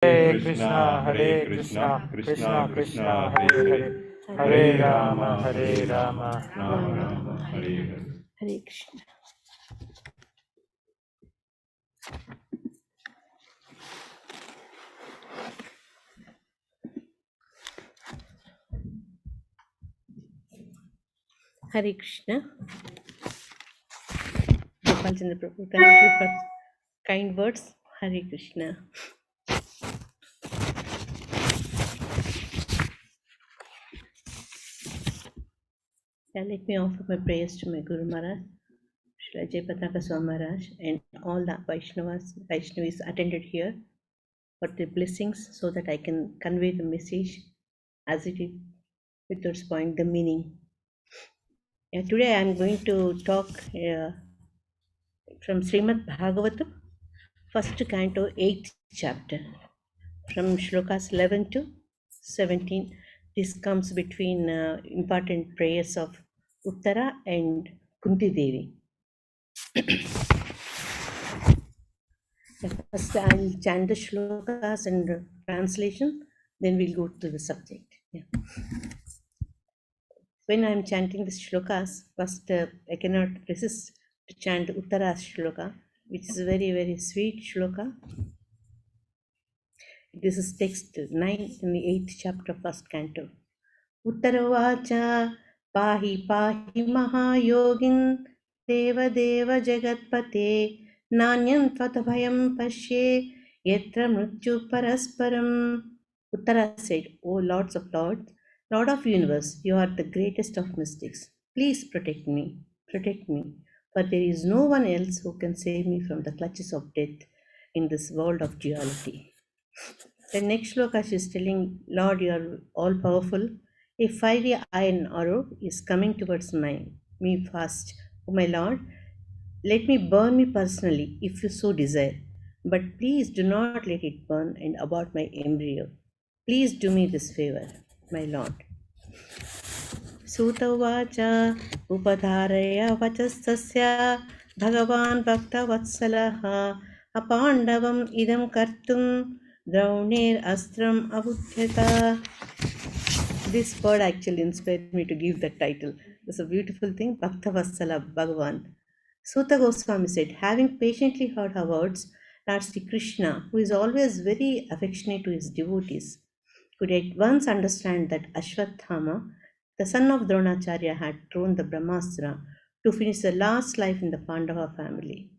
Hare Krishna, Krishna Krishna, Hare Hare, Hare Rama, Rama Rama, Hare Hare. Hare Krishna. Hare Krishna. Gopal Chandra Prabhu, thank you for kind words. Hare Krishna. Yeah, let me offer my prayers to my Guru Maharaj, Srila Jayapataka Swami Maharaj, and all the Vaishnavis attended here for the blessings so that I can convey the message as it is without spoiling the meaning. Yeah, today I am going to talk from Srimad Bhagavatam, first canto, 8th chapter, from shlokas 11 to 17. This comes between important prayers of Uttara and Kunti Devi. First, I'll chant the shlokas and translation, then we'll go to the subject. Yeah. When I'm chanting the shlokas, first I cannot resist to chant Uttara shloka, which is a very, very sweet shloka. This is text 9 in the 8th chapter, first canto. Uttara pahi pahi mahayogin Deva jagatpate Nanyam tvatabhayam pashe Yatra mrityu parasparam. Uttara said, O Lords of Lords, Lord of Universe, you are the greatest of mystics. Please protect me, for there is no one else who can save me from the clutches of death in this world of duality. The next shloka she is telling, Lord, you are all powerful. A fiery iron arrow is coming towards me fast. O my Lord, let me burn me personally if you so desire. But please do not let it burn and abort my embryo. Please do me this favor, my Lord. Sutavacha upadaraya vachastasya Bhagavan Bhaktavatsalah Apandavam idam kartum Drauner astram avudhyata. This word actually inspired me to give that title. It's a beautiful thing, Bhaktavatsala Bhagavan. Suta Goswami said, having patiently heard her words, Lord Sri Krishna, who is always very affectionate to his devotees, could at once understand that Ashwathama, the son of Dronacharya, had thrown the Brahmastra to finish the last life in the Pandava family.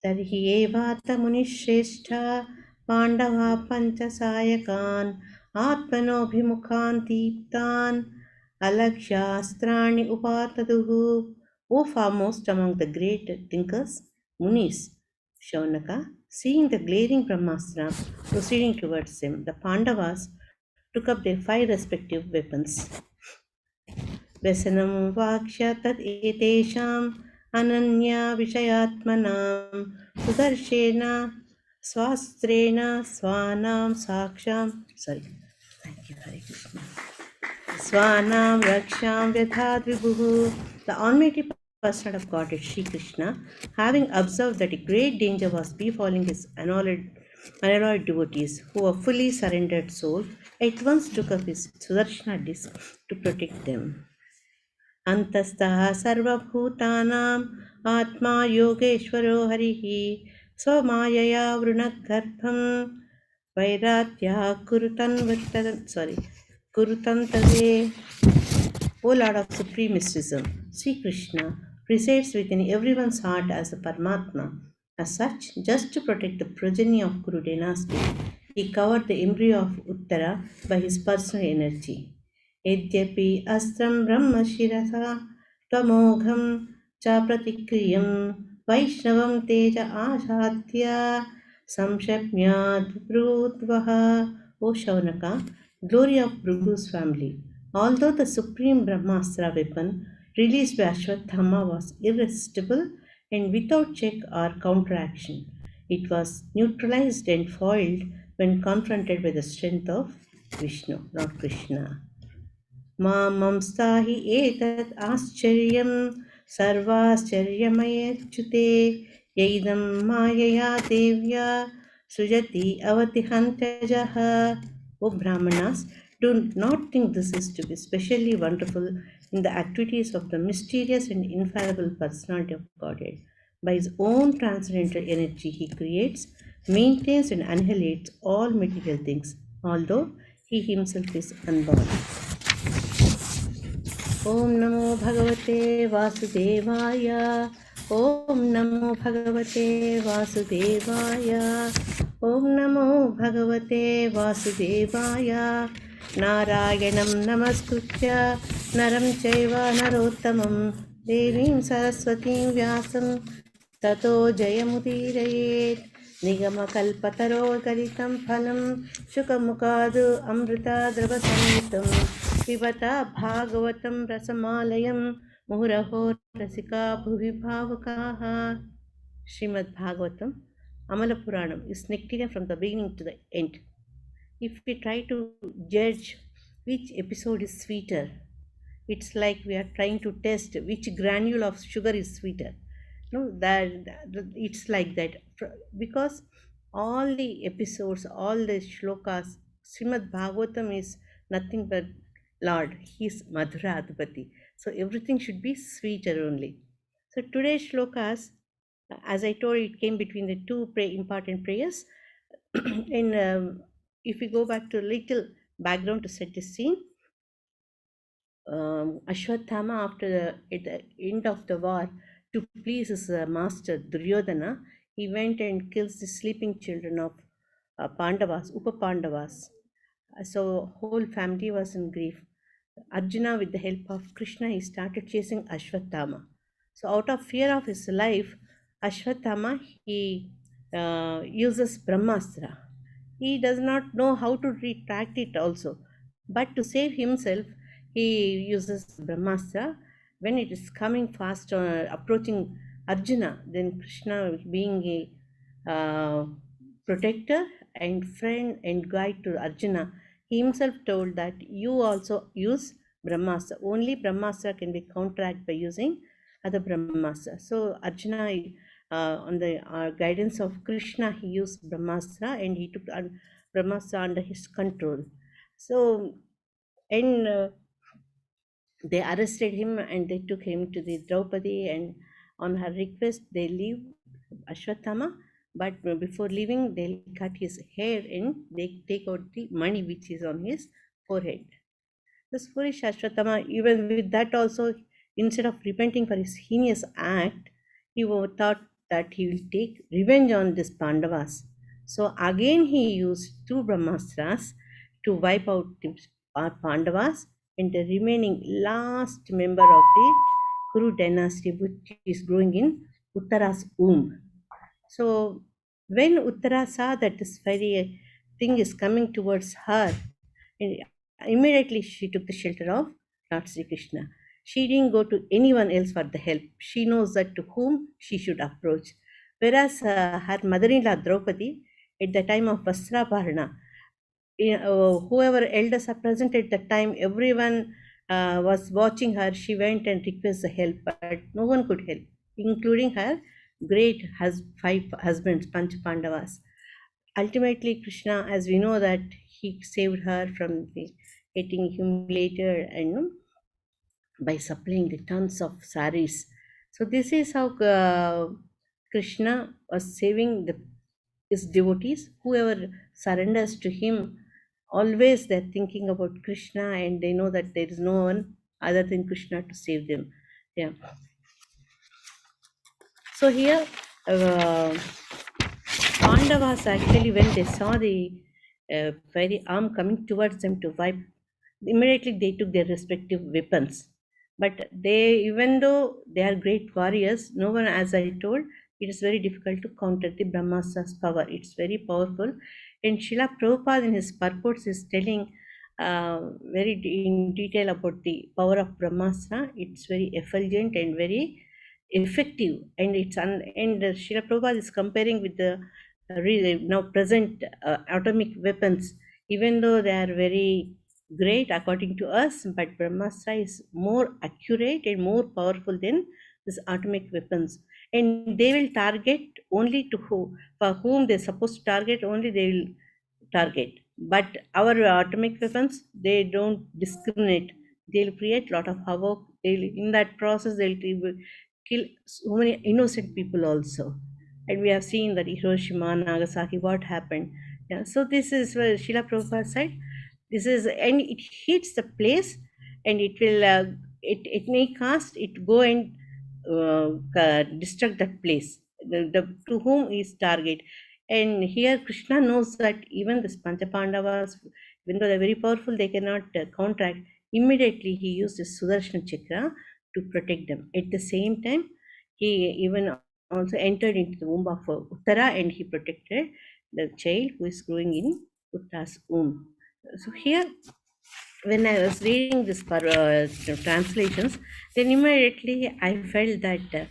तर्हि एवात मुनिश्रेष्ठा पाण्डवा पञ्चसायकान् आत्मनोऽभिमुखान् दीप्तान् अलक्ष्यास्त्राणि उपातदुः. O foremost among the great thinkers, Munis, Shaunaka, seeing the glaring Brahmastra proceeding towards him, the Pandavas took up their 5 respective weapons. व्यसनं वाक्ष्य तत् एतेषाम् अनन्या विषयात्मनां सुदर्शेन स्वास्त्रेण स्वानां साक्षां स्वानां रक्षां व्यधात् विभुः. The Almighty Person of God is Sri Krishna, having observed that a great danger was befalling his unalloyed devotees who were fully surrendered soul, at once took up his Sudarshana disc to protect them. अन्तस्तः सर्वभूतानाम् आत्मा योगेश्वरो हरिः स्वमायया वृणद्गर्भं वैरात्याः कुरुतन्तवे. O Lord of Supreme Mysticism, Sri Krishna resides within everyone's heart as a Paramatma. As such, just to protect the progeny of Kuru dynasty, he covered the embryo of Uttara by his personal energy. यद्यपि अस्त्रं ब्रह्मशिरसा त्वमोघं च प्रतिक्रियं वैष्णवं तेज आसाद्य संशम्याद्ब्रूद्वः. O Shaunaka, glory of Bhrugu's family, although the supreme Brahmastra weapon released by Ashwathama was irresistible and without check or counteraction, it was neutralized and foiled when confronted by the strength of Vishnu, not Krishna. मामंस्ताहि एतत् आश्चर्यं सर्वाश्चर्यमयच्युते यैदं मायया देव्या Sujati avatihantajaha. O Brahmanas, do not think this is to be specially wonderful in the activities of the mysterious and infallible personality of Godhead. By his own transcendental energy, he creates, maintains, and annihilates all material things, although he himself is unborn. ॐ नमो भगवते वासुदेवाय ॐ नमो भगवते वासुदेवाय ॐ नमो भगवते वासुदेवाय नारायणं नमस्कृत्य नरं चैव नरोत्तमं देवीं सरस्वतीं व्यासं ततो जयमुदीरयेत् निगमकल्पतरोर्गलितं फलं शुकमुखाद् अमृताद्रवसंयुतं पिबत भागवतं रसमालयं मुहुरहो रसिका भुवि भावुकाः. Srimad Bhagavatam, Amala Puranam is nectarian from the beginning to the end. If we try to judge which episode is sweeter, it's like we are trying to test which granule of sugar is sweeter. No, it's like that because all the episodes, all the shlokas, Srimad Bhagavatam is nothing but Lord. He's Madhura Adhipati. So everything should be sweeter only. So today's shlokas, as I told, it came between the two important prayers. And if we go back to a little background to set the scene, Ashwatthama, at the end of the war, to please his master Duryodhana, he went and kills the sleeping children of Pandavas, Upa Pandavas. So whole family was in grief. Arjuna, with the help of Krishna, he started chasing Ashwatthama. So out of fear of his life, Ashwatthama, he uses Brahmastra. He does not know how to retract it also. But to save himself, he uses Brahmastra. When it is coming fast, approaching Arjuna, then Krishna, being a protector and friend and guide to Arjuna, he himself told that you also use Brahmastra. Only Brahmastra can be counteracted by using other Brahmastra. So Arjuna, on the guidance of Krishna, he used Brahmastra and he took Brahmastra under his control. So, and they arrested him and they took him to the Draupadi, and on her request, they leave Ashwatthama. But before leaving, they'll cut his hair and they take out the money which is on his forehead. This foolish Ashwatthama, even with that also, instead of repenting for his heinous act, he thought that he will take revenge on these Pandavas. So again he used two Brahmastras to wipe out the Pandavas and the remaining last member of the Kuru dynasty, which is growing in Uttara's womb. So when Uttara saw that this very thing is coming towards her, immediately she took the shelter of Lord Sri Krishna. She didn't go to anyone else for the help. She knows that to whom she should approach. Whereas her mother-in-law Draupadi, at the time of Vasraparana, whoever elders are present at that time, everyone was watching her. She went and requested help, but no one could help, including her great five husbands, Panch Pandavas. Ultimately, Krishna, as we know, that he saved her from getting humiliated and by supplying the tons of saris. So this is how Krishna was saving his devotees. Whoever surrenders to him, always they're thinking about Krishna and they know that there is no one other than Krishna to save them. Yeah. So here, Pandavas actually, when they saw the very arm coming towards them to wipe, immediately they took their respective weapons. But they, even though they are great warriors, no one, as I told, it is very difficult to counter the Brahmastra's power. It's very powerful. And Srila Prabhupada in his purports is telling in detail about the power of Brahmastra. It's very effulgent and very effective, and and Srila Prabhupada is comparing with the now present atomic weapons, even though they are very great according to us, but Brahmastra is more accurate and more powerful than these atomic weapons. and they will target only to who, for whom they're supposed to target, only they will target. But our atomic weapons, they don't discriminate. They'll create a lot of havoc. They'll, in that process, they'll kill so many innocent people also. And we have seen that Hiroshima, Nagasaki, what happened. Yeah, so this is where Srila Prabhupada said, this is, and it hits the place, and it will, it may cast, it go and destruct that place, to whom is target. And here Krishna knows that even the Pancha Pandavas, even though they're very powerful, they cannot counteract. Immediately he used his Sudarshana Chakra to protect them. At the same time, he even also entered into the womb of Uttara, and he protected the child who is growing in Uttara's womb. So here, when I was reading this translations, then immediately I felt that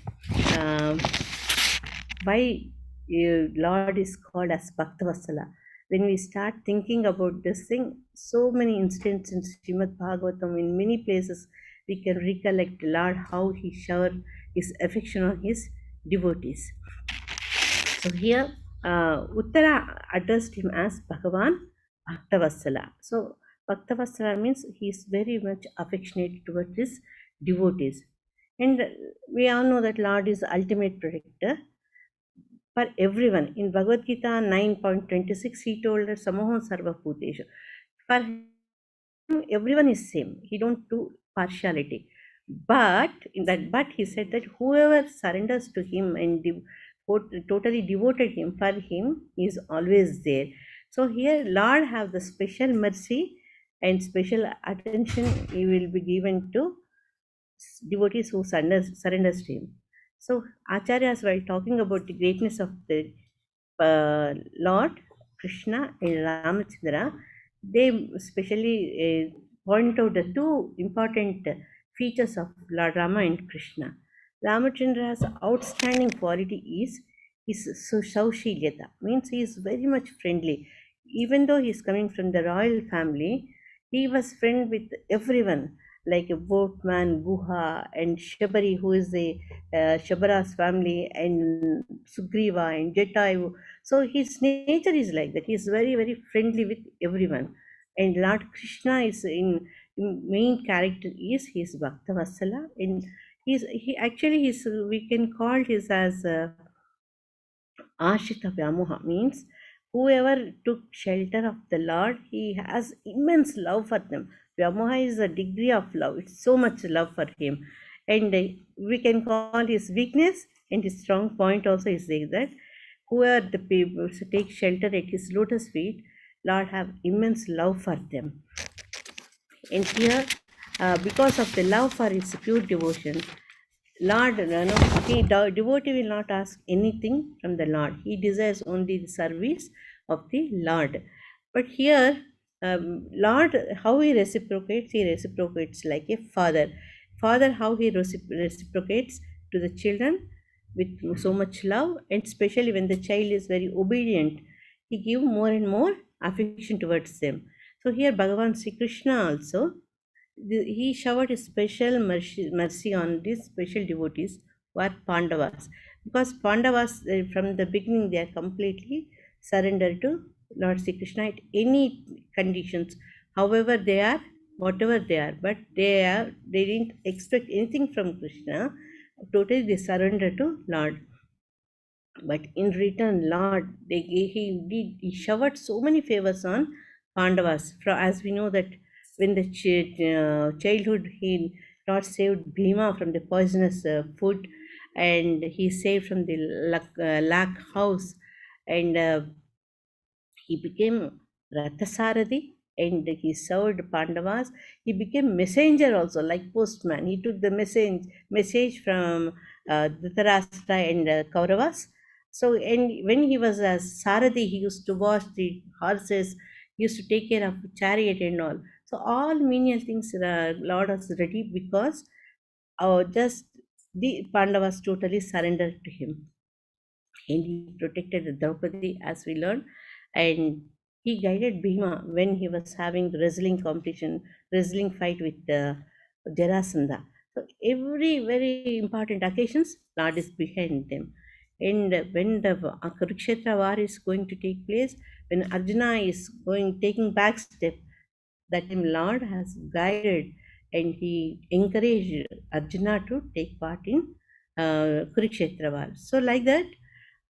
why Lord is called as Bhaktavatsala. When we start thinking about this thing, so many instances in Srimad Bhagavatam, in many places, we can recollect Lord how he showered his affection on his devotees. So here, Uttara addressed him as Bhagavan Bhaktavatsala. So Bhaktavatsala means he is very much affectionate towards his devotees. And we all know that Lord is the ultimate protector for everyone. In Bhagavad Gita 9.26, he told us Samoham Sarva Bhuteshu. For him, everyone is same. He don't do partiality. But in that, but he said that whoever surrenders to him and totally devoted him for him, he is always there. So here, Lord have the special mercy and special attention he will be given to devotees who surrenders to him. So Acharyas, while talking about the greatness of the Lord Krishna and Ramachandra, they especially point out the two important features of Lord Rama and Krishna. Ramachandra's outstanding quality is his Saushilyata, means he is very much friendly. Even though he is coming from the royal family, he was friend with everyone, like a boatman, Guha, and Shabari, who is the Shabara's family, and Sugriva and Jatayu. So his nature is like that. He is very, very friendly with everyone. And Lord Krishna is in main character is his Bhaktavatsala, and he actually is, we can call his as Ashita Vyamoha, means whoever took shelter of the Lord, he has immense love for them. Vyamoha is a degree of love. It's so much love for him. And we can call his weakness, and his strong point also is like that whoever the people take shelter at his lotus feet, Lord have immense love for them. And here, because of the love for his pure devotion, Lord, devotee will not ask anything from the Lord. He desires only the service of the Lord. But here, Lord, how he reciprocates like a father. Father, how he reciprocates to the children with so much love, and especially when the child is very obedient, he give more and more affection towards them. So here, Bhagavan Sri Krishna also, he showered a special mercy on these special devotees who are Pandavas. Because Pandavas, from the beginning, they are completely surrendered to Lord Sri Krishna at any conditions, however they are, whatever they are. But they didn't expect anything from Krishna. Totally, they surrender to Lord. But in return, Lord, he showered so many favors on Pandavas. As we know that when the childhood, he Lord saved Bhima from the poisonous food, and he saved from the lack house, and he became Rathasarathi, and he served Pandavas. He became messenger also, like postman. He took the message from Dhritarashtra and Kauravas. So, and when he was a Sarathi, he used to wash the horses, he used to take care of chariot and all. So, all menial things Lord was ready, because just the Pandavas totally surrendered to him, and he protected Draupadi, as we learned, and he guided Bhima when he was having the wrestling competition, wrestling fight with Jarasandha. So every very important occasions, Lord is behind them. And when the Kurukshetra war is going to take place, when Arjuna is taking back step, that time Lord has guided and he encouraged Arjuna to take part in Kurukshetra war. So like that,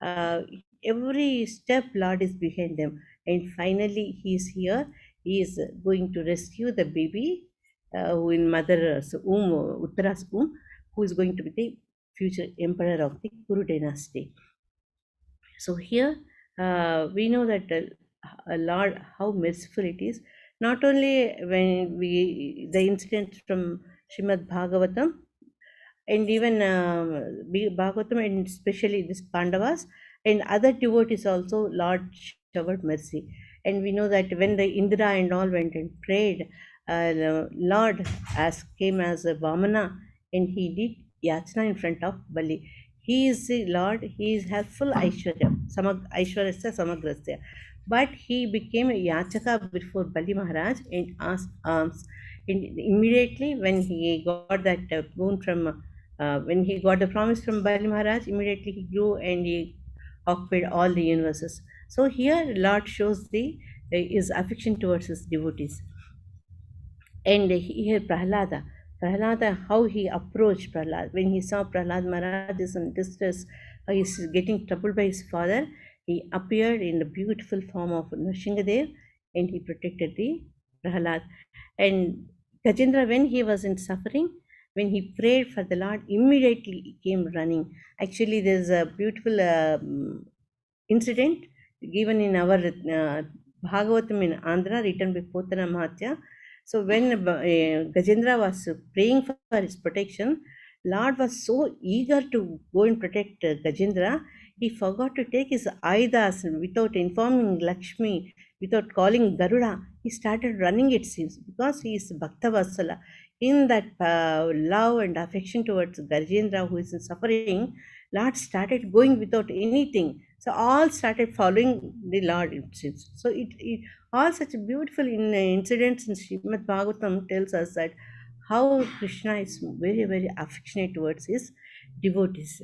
uh, every step Lord is behind them. And finally he is here. He is going to rescue the baby who in mother's womb, Uttara's womb, who is going to be the future emperor of the Kuru dynasty. So here we know that Lord, how merciful it is. Not only when the incident from Srimad Bhagavatam, and even Bhagavatam, and especially this Pandavas and other devotees also, Lord showered mercy. And we know that when the Indra and all went and prayed, Lord came as a Vamana and he did yachna in front of Bali. He is the Lord, has full Aishwarya, Aishwarya Samagrasya. But he became a Yachaka before Bali Maharaj and asked alms. And immediately when he got that boon from when he got the promise from Bali Maharaj, immediately he grew and he occupied all the universes. So here Lord shows his affection towards his devotees. And here Prahlada, how he approached Prahlad. When he saw Prahlad Maharaj is in distress, he's getting troubled by his father, he appeared in the beautiful form of Nrsingadev and he protected the Prahlad. And Gajendra, when he was in suffering, when he prayed for the Lord, immediately he came running. Actually, there's a beautiful incident given in our Bhagavatam in Andhra, written by Potana Mahatya. So when Gajendra was praying for his protection, Lord was so eager to go and protect Gajendra, he forgot to take his Ayudas without informing Lakshmi, without calling Garuda. He started running, it seems, because he is Bhakta Vatsala. In that love and affection towards Gajendra, who is in suffering, Lord started going without anything. So all started following the Lord, it seems. So it all such beautiful incidents in Srimad Bhagavatam tells us that how Krishna is very, very affectionate towards his devotees.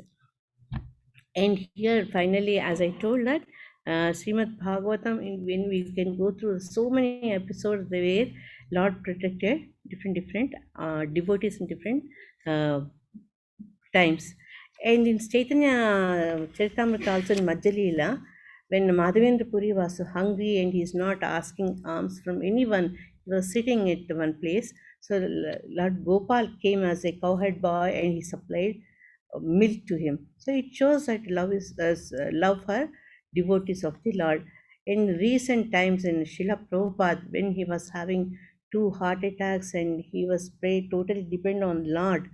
And here finally, as I told that Srimad Bhagavatam, when we can go through so many episodes where Lord protected different devotees in different uh, times. And in Chaitanya Charitamrita also in Madhya when Madhavendra Puri was hungry and he is not asking alms from anyone, he was sitting at one place. So Lord Gopal came as a cowherd boy and he supplied milk to him. So it shows that love for devotees of the Lord. In recent times in Srila Prabhupada, when he was having 2 heart attacks and he was totally dependent on Lord,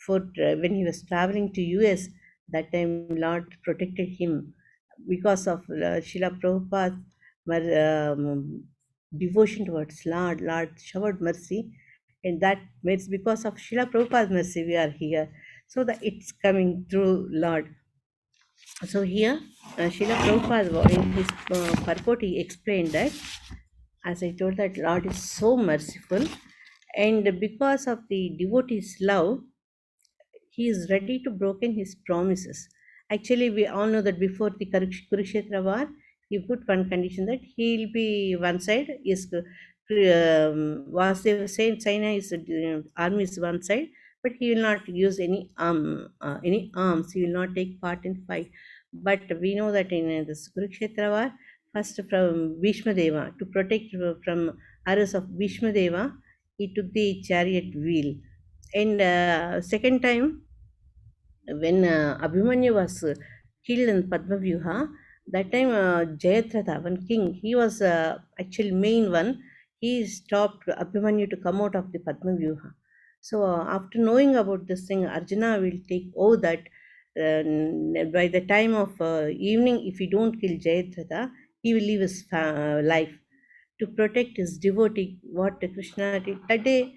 for when he was traveling to US, that time Lord protected him because of Srila Prabhupada's devotion towards Lord. Lord showered mercy, and that means because of Srila Prabhupada's mercy we are here. So that it's coming through Lord. So here, Srila Prabhupada in his purport he explained that, as I told, that Lord is so merciful, and because of the devotee's love, he is ready to broken his promises. Actually, we all know that before the Kurukshetra war, he put one condition that he'll be one side is Vasudeva saying China is army is one side, but he will not use any arms. He will not take part in fight. But we know that in this Kurukshetra war, first from Bhishma Deva to protect from arrows of Bhishma Deva, he took the chariot wheel. And second time, when Abhimanyu was killed in Padmavyuha, that time Jayadratha, one king, he was actually main one. He stopped Abhimanyu to come out of the Padmavyuha. So after knowing about this thing, Arjuna will take oath that by the time of evening, if he don't kill Jayadratha, he will leave his life to protect his devotee. What Krishna did that day,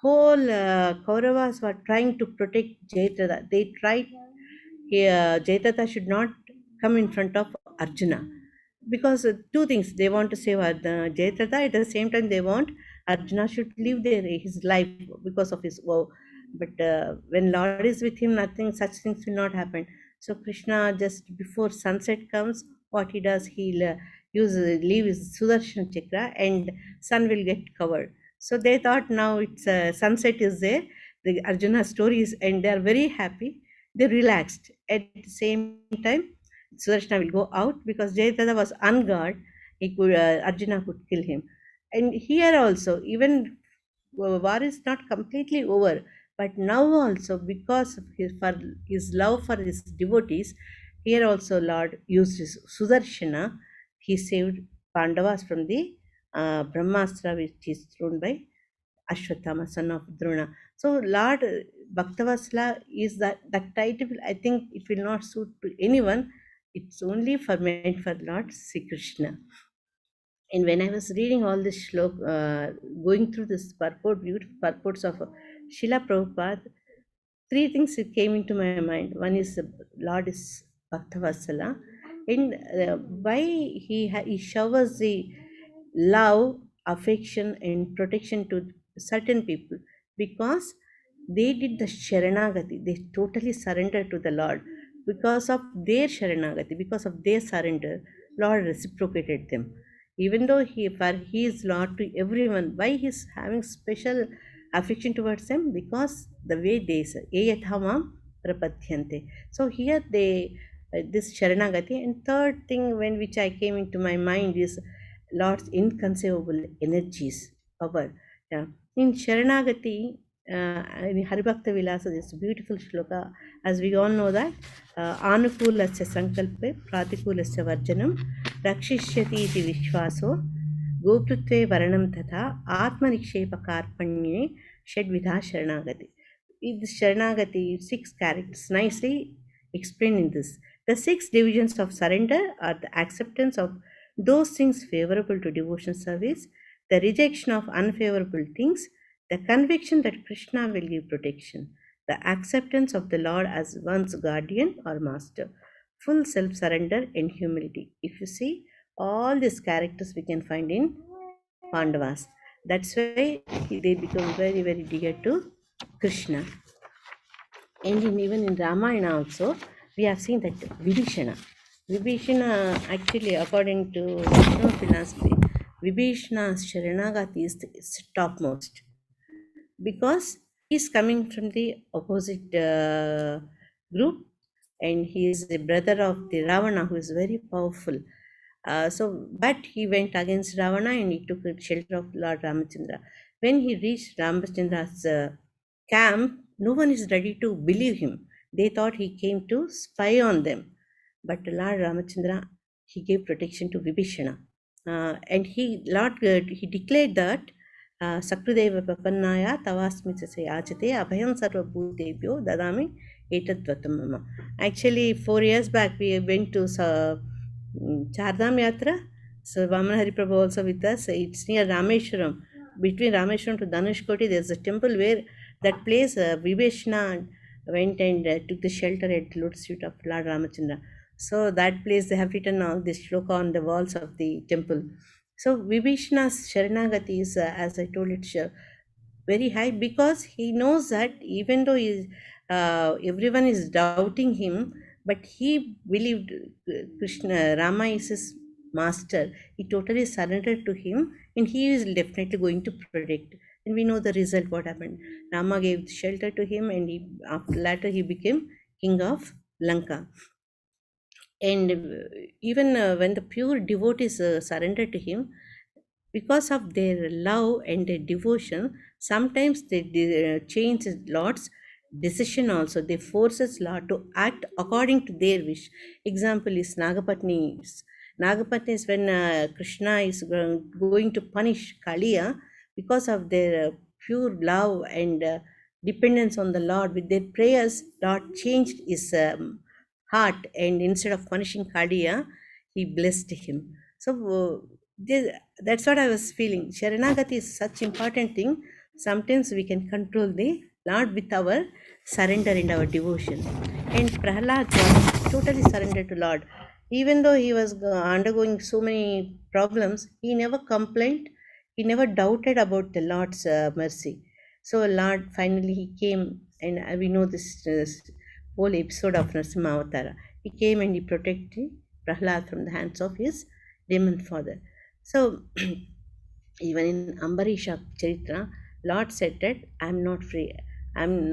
whole Kauravas were trying to protect Jayadratha. They tried Jayadratha should not come in front of Arjuna because two things, they want to save Jayadratha, at the same time they want Arjuna should live there his life because of his vow. But when Lord is with him, nothing such things will not happen. So Krishna, just before sunset comes, what he does, he'll leave his Sudarshan Chakra and sun will get covered. So they thought now it's sunset is there, the Arjuna stories, and they are very happy. They relaxed. At the same time, Sudarshana will go out because Jayadratha was unguard. Arjuna could kill him. And here also, even war is not completely over, but now also because of for his love for his devotees, here also Lord used his Sudarshana. He saved Pandavas from the Brahmastra which is thrown by Ashwatthama, son of Drona. So Lord Bhaktavasala is that title. I think it will not suit to anyone. It's only for meant for Lord Sri Krishna. And when I was reading all this shlok, going through this beautiful purports of Srila Prabhupada, three things came into my mind. One is the Lord is Bhaktavasala, and why he showers the love, affection, and protection to certain people, because they did the Sharanagati. They totally surrendered to the Lord. Because of their Sharanagati, because of their surrender, Lord reciprocated them. Even though he is Lord to everyone, why he's having special affection towards them? Because the way they say, "Eyathama prapatyante." So here they this Sharanagati. And third thing when which I came into my mind is Lord's inconceivable energies, power. Yeah. In Sharanagati, in Haribhakta Vilasa, this beautiful shloka, as we all know that, Anukulasya Sankalpe, Pratikulasya Varjanam, Rakshishyati iti Vishwaso, Goptutve Varanam Tatha, Atmanikshepa Karpanye, Shadvidha Sharanagati. This Sharanagati, 6 characters, nicely explained in this. The 6 divisions of surrender are the acceptance of those things favorable to devotion service, the rejection of unfavorable things, the conviction that Krishna will give protection, the acceptance of the Lord as one's guardian or master, full self surrender and humility. If you see, all these characters we can find in Pandavas. That's why they become very, very dear to Krishna. And even in Ramayana also, we have seen that Vibhishana actually, according to Vishnu philosophy, Vibhishana's Sharanagati is topmost, because he's coming from the opposite group, and he is the brother of the Ravana, who is very powerful. But he went against Ravana and he took the shelter of Lord Ramachandra. When he reached Ramachandra's camp, no one is ready to believe him. They thought he came to spy on them. But Lord Ramachandra, he gave protection to Vibhishana. And he declared that Sakrudeva Papannaya Tavasmi Chase Achate Abhayam Sarva Bhutebhyo Dadami Etadvatam Mama. Actually, 4 years back, we went to Chardham Yatra. So Vamana Hari Prabhu also with us. It's near Rameshwaram. Between Rameshwaram to Dhanushkoti, there's a temple where that place Vibhishana went and took the shelter at the lotus feet of Lord Ramachandra. So that place they have written all this shloka on the walls of the temple. So Vibhishana's Sharanagati is, as I told, it's very high, because he knows that even though everyone is doubting him, but he believed Krishna, Rama is his master. He totally surrendered to him, and he is definitely going to protect. And we know the result, what happened. Rama gave shelter to him, and later he became king of Lanka. And even when the pure devotees surrender to him, because of their love and their devotion, sometimes they change Lord's decision also. They forces Lord to act according to their wish. Example is Nagapatni. Nagapatni is when Krishna is going to punish Kaliya, because of their pure love and dependence on the Lord. With their prayers, Lord changed his heart, and instead of punishing Kaliya, he blessed him. So that's what I was feeling. Sharanagati is such important thing. Sometimes we can control the Lord with our surrender and our devotion. And Prahlad was totally surrendered to Lord. Even though he was undergoing so many problems, he never complained. He never doubted about the Lord's mercy. So Lord, finally he came, and we know this whole episode of Narasimha Avatara. He came and he protected Prahlad from the hands of his demon father. So even in Ambarisha Charitra, Lord said that I'm not free. I'm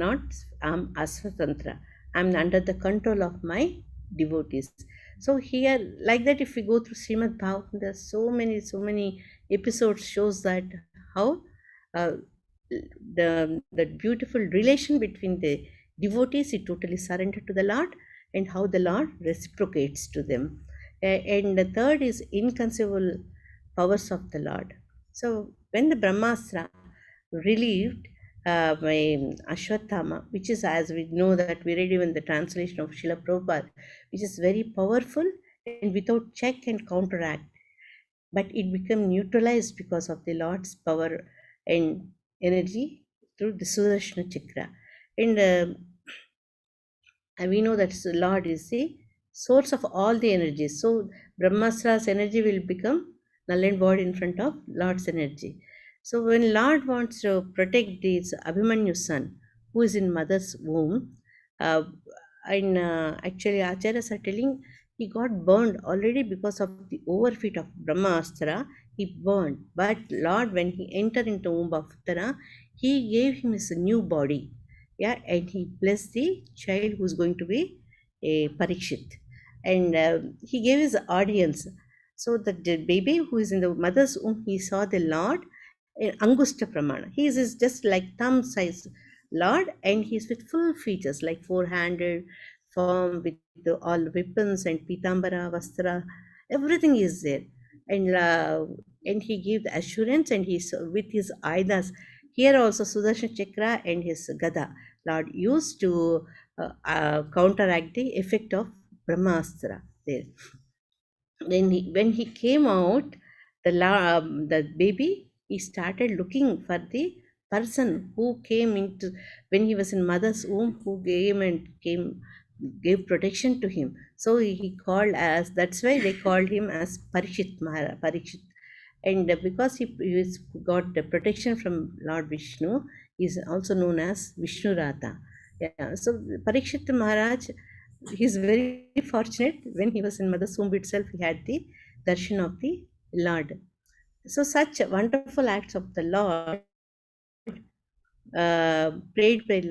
Asvatantra. I'm under the control of my devotees. So here, like that, if we go through Srimad Bhagavatam, there are so many episodes shows that how uh, the beautiful relation between the devotees is totally surrendered to the Lord, and how the Lord reciprocates to them. And the third is inconceivable powers of the Lord. So when the Brahmastra relieved by Ashwatthama, which is, as we know that we read even the translation of Srila Prabhupada, which is very powerful and without check and counteract, but it became neutralized because of the Lord's power and energy through the Sudarshana Chakra. And we know that Lord is the source of all the energies. So Brahmastra's energy will become null and void in front of Lord's energy. So when Lord wants to protect this Abhimanyu's son, who is in mother's womb, uh, and actually Acharyas are telling he got burned already because of the overfeat of Brahmastra. He burned, but Lord, when he entered into womb of Uttara, he gave him his new body, yeah, and he blessed the child who's going to be a Parikshit, and he gave his audience. So the baby who is in the mother's womb, he saw the Lord in Angusta Pramana. He is just like thumb size Lord, and he's with full features like four-handed, form with all weapons and pitambara, vastra, everything is there, and he gave the assurance, and he's with his ayudas. Here also Sudarshan Chakra and his Gada, Lord used to counteract the effect of Brahmastra there. When he came out, the baby, he started looking for the person who came into, when he was in mother's womb, who gave protection to him. So he called as, that's why they called him as Parikshit. And because he's got the protection from Lord Vishnu, he is also known as Vishnu Rata. Yeah, so Parikshit Maharaj, he's very fortunate. When he was in mother's womb itself, he had the darshan of the Lord. So such wonderful acts of the Lord, prayed by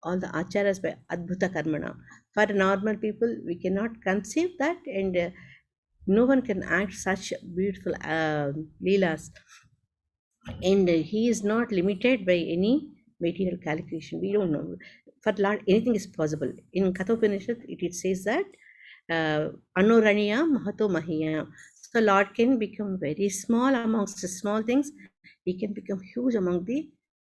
all the acharas by Adbhuta Karmana. For normal people, we cannot conceive that, and no one can act such beautiful leelas. And he is not limited by any material calculation. We don't know. For Lord, anything is possible. In Kathopanishad, it says that Anuraniya Mahato Mahiya. So Lord can become very small amongst the small things. He can become huge among the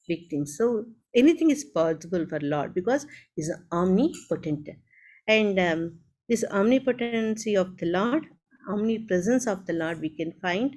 big things. So anything is possible for Lord because He's omnipotent. And this omnipotency of the Lord, omnipresence of the Lord, we can find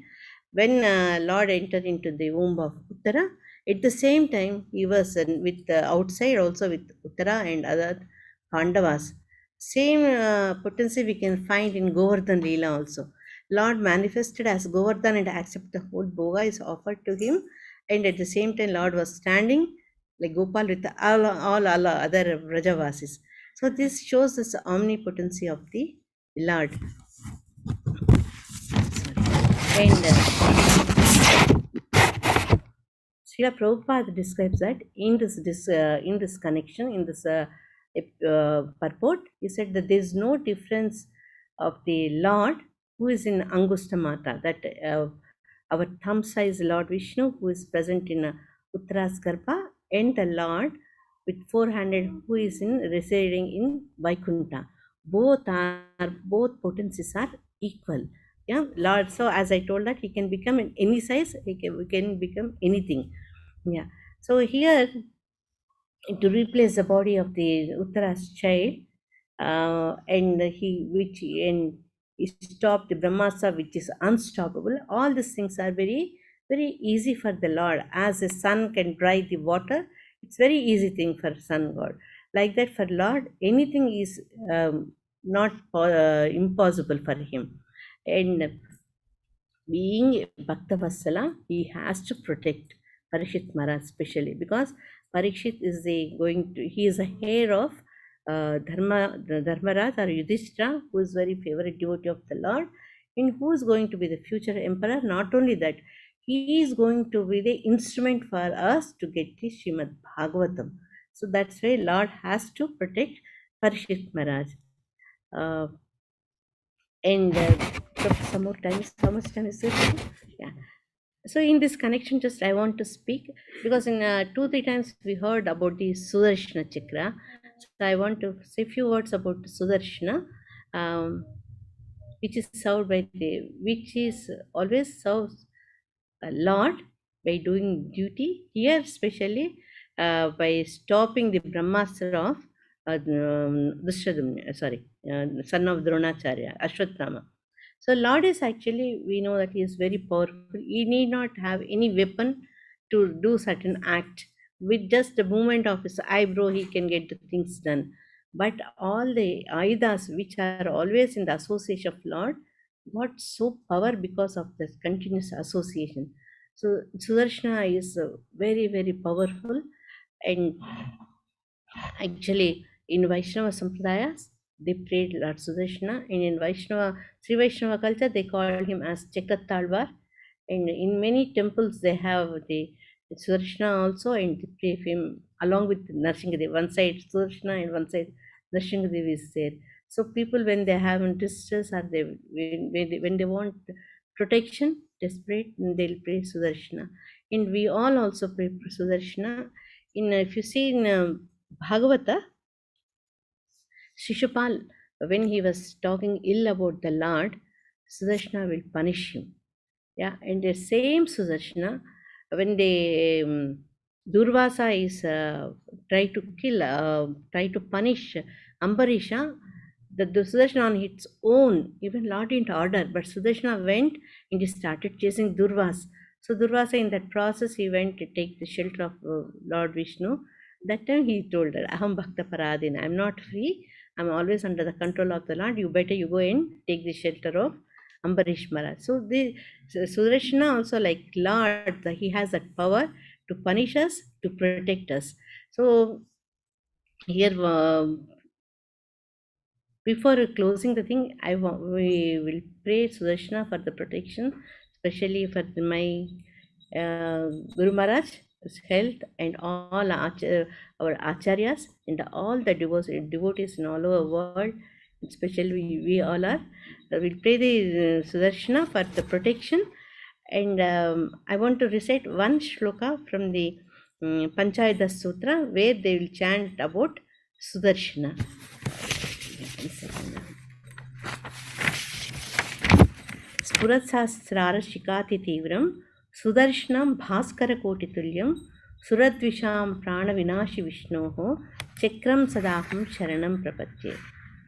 when Lord entered into the womb of Uttara. At the same time, he was with outside also with Uttara and other Pandavas. Same potency we can find in Govardhan Leela also. Lord manifested as Govardhan and accepted the whole bhoga is offered to him, and at the same time, Lord was standing like Gopal with all other Vrajavasis. So this shows this omnipotency of the Lord. And Srila Prabhupada describes that in this connection, in this purport, he said that there is no difference of the Lord who is in Angusta Mata, that our thumb size Lord Vishnu who is present in Uttara's Garbha, and the Lord with four-handed who is in residing in Vaikuntha. Both potencies are equal. Yeah, Lord. So as I told that he can become in any size, we can become anything. Yeah. So here, to replace the body of the Uttara's child, and he stopped the Brahmastra, which is unstoppable. All these things are very easy for the Lord. As a sun can dry the water, it's very easy thing for sun God. Like that for Lord, anything is not impossible for him. And being Bhakta Vatsala, he has to protect. Parikshit Maharaj especially, because Parikshit is he is a heir of Dharmaraj or Yudhishthira, who is very favorite devotee of the Lord, and who is going to be the future emperor. Not only that, he is going to be the instrument for us to get the Srimad Bhagavatam. So that's why Lord has to protect Parikshit Maharaj. Uh, and some more time, how much time is it? Yeah. So in this connection, just I want to speak, because in 2-3 times we heard about the Sudarshana Chakra. So I want to say a few words about Sudarshana, um, which is served by which is always serves a lot by doing duty. Here, especially by stopping the Brahmastra of son of Dronacharya, Ashwathama. So Lord is actually, we know that he is very powerful. He need not have any weapon to do certain act. With just the movement of his eyebrow, he can get the things done. But all the ayudas which are always in the association of Lord got so power because of this continuous association. So Sudarshana is very, very powerful. And actually, in Vaishnava Sampradayas, they prayed Lord Sudarshana, and in Sri Vaishnava culture, they call him as Chekattalvar. And in many temples, they have the Sudarshana also, and they pray for him along with Narsinghadev. One side Sudarshana and one side Narsinghadev is there. So people, when they have distress or when they want protection, desperate, they'll pray Sudarshana. And we all also pray Sudarshana. If you see in Bhagavata, Shishupal, when he was talking ill about the Lord, Sudarshana will punish him. Yeah, and the same Sudarshana, when Durvasa is try to punish Ambarisha, the Sudarshana on its own, even Lord didn't order, but Sudarshana went and he started chasing Durvas. So Durvasa, in that process, he went to take the shelter of Lord Vishnu. That time he told her, Aham Bhakta Paradina, I'm not free, I'm always under the control of the Lord. You go and take the shelter of Ambarish Maharaj. So Sudarshana also, like Lord, he has that power to punish us, to protect us. So here, before closing the thing, we will pray Sudarshana for the protection, especially for my Guru Maharaj, his health, and all our acharyas, and all the devotees in all over the world, especially we all are. We'll pray the Sudarshana for the protection. And I want to recite one shloka from the Panchayata Sutra, where they will chant about Sudarshana. स्फुरत्सहस्रारशिखातितीव्रं सुदर्शनं भास्करकोटितुल्यं सुरद्विषां प्राणविनाशि विष्णोः चक्रं सदाहं शरणं प्रपद्ये.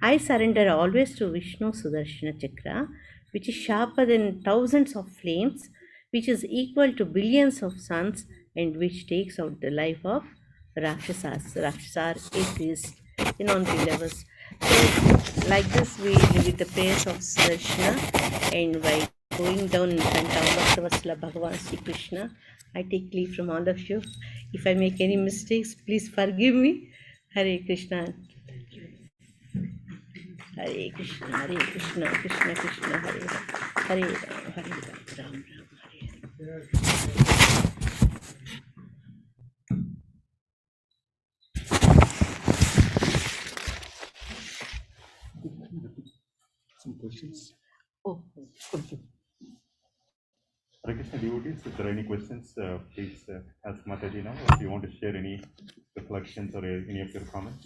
I surrender always to Vishnu Sudarshana Chakra, which is sharper than thousands of flames, which is equal to billions of suns, and which takes out the life of Rakshasas. Rakshasas atheists, non-believers. So, like this, we with the prayers of Sudarshana, and by going down in front of Bhaktavatsala Bhagavan Sri Krishna, I take leave from all of you. If I make any mistakes, please forgive me. Hare Krishna. Hare Krishna, Hare Krishna, Krishna Krishna, Hare Hare, Hare Ram, Hare Ram, Ram Ram, Hare Hare. Some questions? Oh, okay. Hare Krishna devotees, if there are any questions, please ask Mataji now. If you want to share any reflections or any of your comments.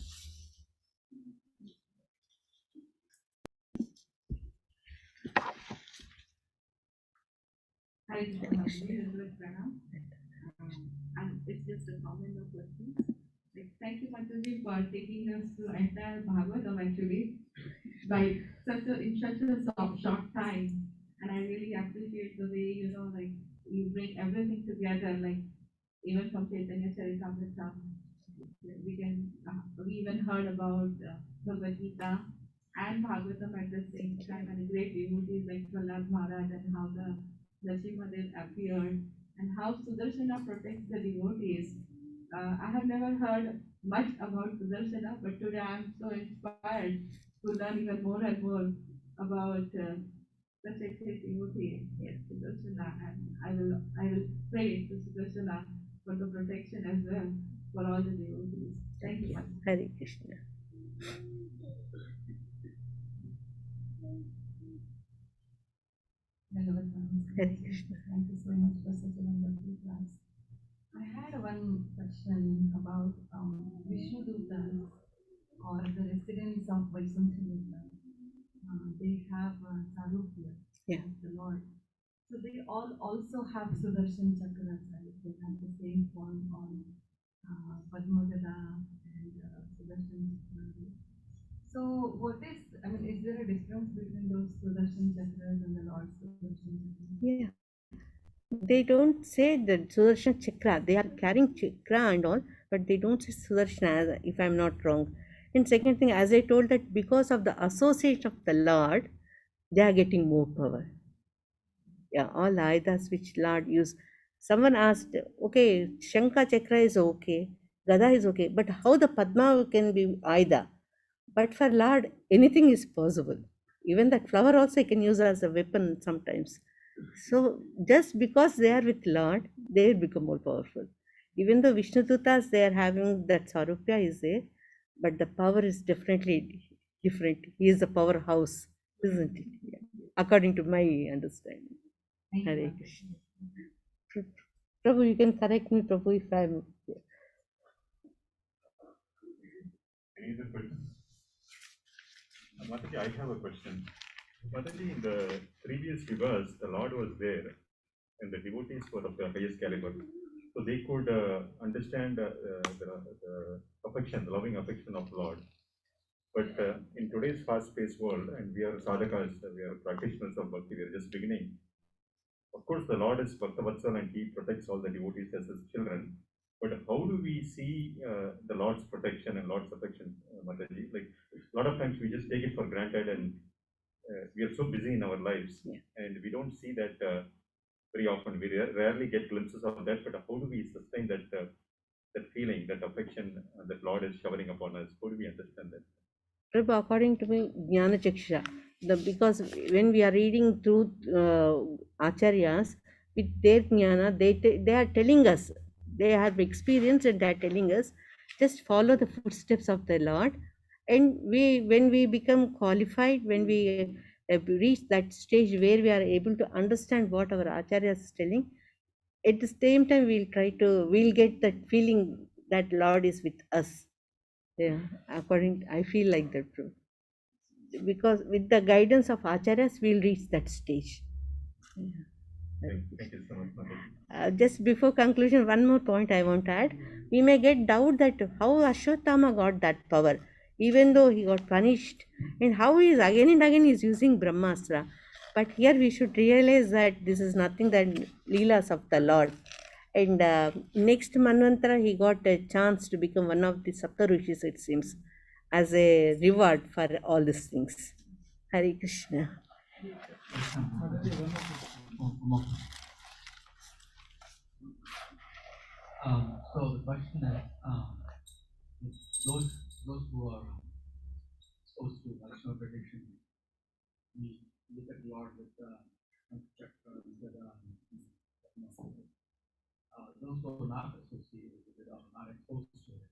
Hare Krishna, Mataji, Rizwan Pranam. And it's just a comment of questions. Thank you, Mataji, for taking us through entire Bhagavatam actually in such a short time. And I really appreciate the way you bring everything together, like even from Chaitanya Charitamrita. We even heard about Bhagavad Gita and Bhagavatam at the same time, and great devotees like Prahlad Maharaj, and how the Nrsimhadev appeared, and how Sudarshana protects the devotees. I have never heard much about Sudarshana, but today I am so inspired to learn even more and more about such a great devotee, yes, Sudarshana, and I will pray to Sudarshana for the protection as well for all the devotees. Thank you, Master. Hare Krishna. Hare Krishna. Thank you so much for such a wonderful class. I had one question about Vishnu Dutas or the residents of Vaikuntha. They have Sarupya, Yeah. the Lord. So they all also have Sudarshan Chakras, right? They have the same form on Padmagada and Sudarshan Chakra. So what is there a difference between those Sudarshan Chakras and the Lord's Sudarshan Chakras? Yeah. They don't say the Sudarshan Chakra. They are carrying Chakra and all, but they don't say Sudarshana, if I'm not wrong. And second thing, as I told, that because of the association of the Lord, they are getting more power. Yeah, all ayudas which Lord use. Someone asked, okay, Shanka Chakra is okay, Gada is okay, but how the Padma can be ayuda? But for Lord, anything is possible. Even that flower also can use as a weapon sometimes. So just because they are with Lord, they become more powerful. Even though Vishnu Dutas, they are having that Sarupya is there, but the power is definitely different. He is the powerhouse, isn't it? Yeah. According to my understanding. Thank you, Hare Mataji. Krishna. Prabhu, you can correct me, Prabhu, if I'm. Any other questions? Mataji, I have a question. Mataji, in the previous rivers, the Lord was there, and the devotees were of the highest caliber. So they could understand the affection, the loving affection of Lord. But in today's fast-paced world, and we are sadhakas, we are practitioners of bhakti, we are just beginning. Of course, the Lord is Bhaktavatsal and He protects all the devotees as His children. But how do we see the Lord's protection and Lord's affection, Mataji? Like a lot of times we just take it for granted, and we are so busy in our lives, Yeah. and we don't see that very often. We rarely get glimpses of that. But how do we sustain that feeling, that affection that Lord is showering upon us? How do we understand that? Prabhu, according to me, Jnana Chaksha, because when we are reading through Acharyas, with their Jnana, they are telling us, they have experience and they are telling us, just follow the footsteps of the Lord. And when we become qualified, when we reach that stage where we are able to understand what our Acharyas is telling, at the same time we'll get that feeling that Lord is with us. Yeah, I feel like that, Prabhu, because with the guidance of acharyas we'll reach that stage. Thank you so much, Mataji. Just before conclusion, one more point I want to add. We may get doubt that how Ashwatthama got that power, even though he got punished, and how he is again and again is using Brahmastra. But here we should realize that this is nothing than Leelas of the Lord. And next Manvantara, he got a chance to become one of the Saptarishis, it seems, as a reward for all these things. Hare Krishna. So the question is, those who are exposed to Vaishnava tradition, we look at the Lord with chakra, those who are not associated with it, or not exposed to it,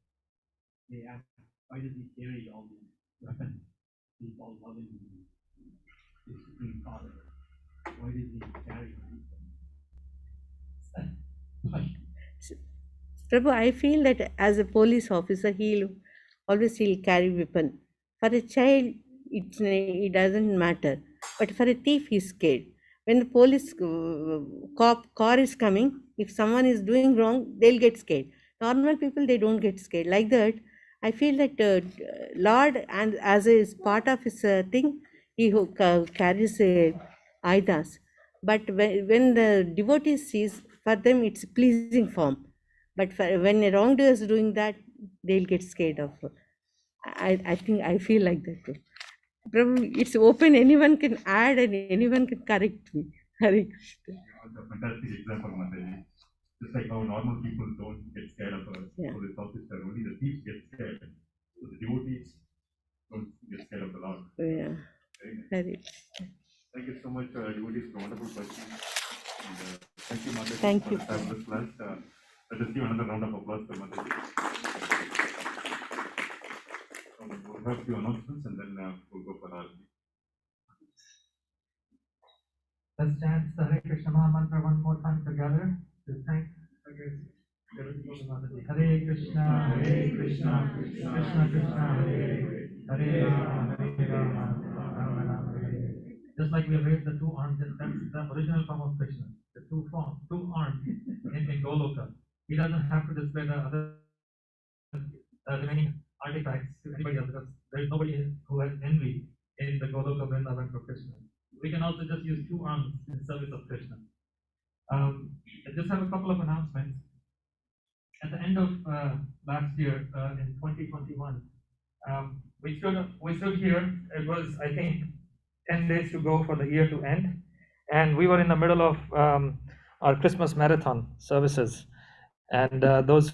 they ask, why does he carry all these weapons? He's all loving the Supreme Father. Why does he carry these things? Prabhu, I feel that as a police officer, he'll carry weapon. For a child, it doesn't matter, but for a thief, he's scared. When the police car is coming, if someone is doing wrong, they'll get scared. Normal people, they don't get scared. Like that, I feel that Lord, and as a part of his thing, he carries ayudas. But when the devotee sees, for them it's pleasing form. But when a wrongdoer is doing that, they'll get scared of. I think I feel like that too. Prabhu, it's open. Anyone can add and anyone can correct me. Hare Krishna. That's a fantastic example, Mataji. Just like how normal people don't get scared of a Yeah. police officer, only the thieves get scared. So the devotees don't get scared of the Lord. Yeah. Very nice. Very. Thank you so much, devotees, for wonderful questions. And, thank you, Mataji, Thank for you. the fabulous class. Let us give another round of applause for Mataji. We'll have a few announcements and then we'll go for our. Let's chant the Hare Krishna Maha Mantra one more time together to thank Hare Krishna, Krishna Krishna, Hare Rama, Rama Rama, Hare Hare. Just like we have raised the two arms, that's the original form of Krishna, the two arms in Goloka. He doesn't have to display the other remaining artifacts to anybody else because there is nobody who has envy in the Goloka Vrindavan for Krishna. We can also just use two arms in service of Krishna. I just have a couple of announcements. At the end of last year, in 2021, we stood here. It was, I think, 10 days to go for the year to end, and we were in the middle of our Christmas marathon services. And those